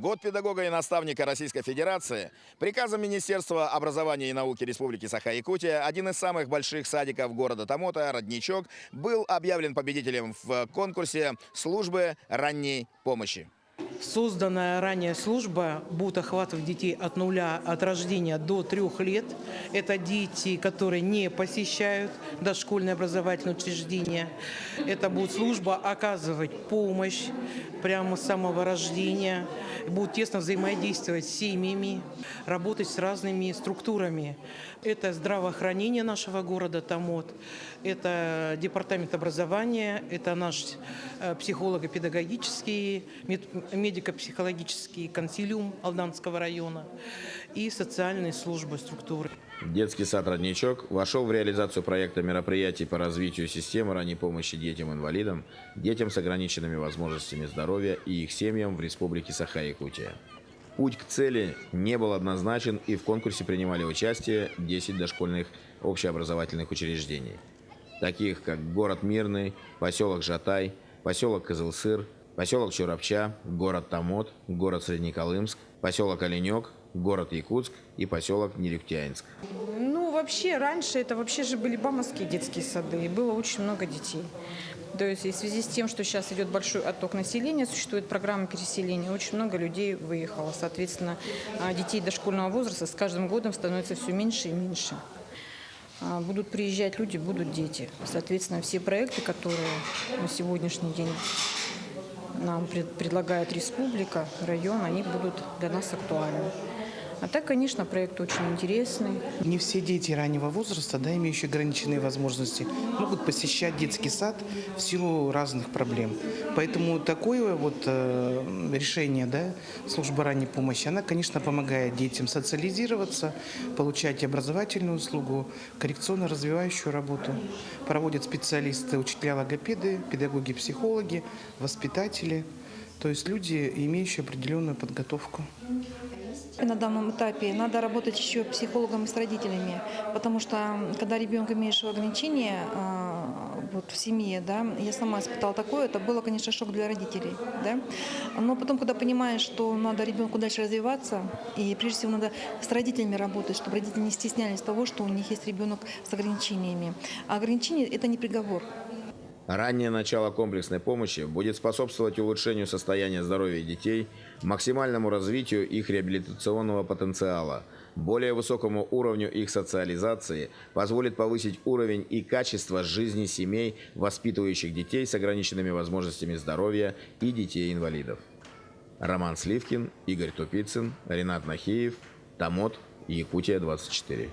Год педагога и наставника Российской Федерации приказом Министерства образования и науки Республики Саха-Якутия один из самых больших садиков города Тамота, Родничок, был объявлен победителем в конкурсе службы ранней помощи. Созданная ранее служба будет охватывать детей от рождения до 3 лет. Это дети, которые не посещают дошкольное образовательное учреждение. Это будет служба оказывать помощь прямо с самого рождения. Будут тесно взаимодействовать с семьями, работать с разными структурами. Это здравоохранение нашего города Томот, это департамент образования, это наш психолого-педагогический, медико-психологический консилиум Алданского района и социальные службы структуры. Детский сад «Родничок» вошел в реализацию проекта мероприятий по развитию системы ранней помощи детям-инвалидам, детям с ограниченными возможностями здоровья и их семьям в Республике Саха-Якутия. Путь к цели не был однозначен, и в конкурсе принимали участие 10 дошкольных общеобразовательных учреждений, таких как город Мирный, поселок Жатай, поселок Кызылсыр, поселок Чурапча, город Томот, город Среднеколымск, поселок Оленек, город Якутск и поселок Нерюктянск. Ну, вообще, раньше это вообще же были бамовские детские сады, и было очень много детей. То есть в связи с тем, что сейчас идет большой отток населения, существует программа переселения, очень много людей выехало. Соответственно, детей дошкольного возраста с каждым годом становится все меньше и меньше. Будут приезжать люди, будут дети. Соответственно, все проекты, которые на сегодняшний день нам предлагает республика, район, они будут для нас актуальны. А так, конечно, проект очень интересный. Не все дети раннего возраста, имеющие ограниченные возможности, могут посещать детский сад в силу разных проблем. Поэтому такое решение, служба ранней помощи, она, конечно, помогает детям социализироваться, получать образовательную услугу, коррекционно-развивающую работу. Проводят специалисты, учителя-логопеды, педагоги-психологи, воспитатели, то есть люди, имеющие определенную подготовку. На данном этапе надо работать еще психологом и с родителями, потому что когда ребенок имеет ограничения в семье, я сама испытала такое, это было, конечно, шок для родителей. Но потом, когда понимаешь, что надо ребенку дальше развиваться, и прежде всего надо с родителями работать, чтобы родители не стеснялись того, что у них есть ребенок с ограничениями. А ограничения – это не приговор. Раннее начало комплексной помощи будет способствовать улучшению состояния здоровья детей, максимальному развитию их реабилитационного потенциала, более высокому уровню их социализации, позволит повысить уровень и качество жизни семей, воспитывающих детей с ограниченными возможностями здоровья и детей-инвалидов. Роман Сливкин, Игорь Тупицын, Ренат Нахиев, Томот, Якутия 24.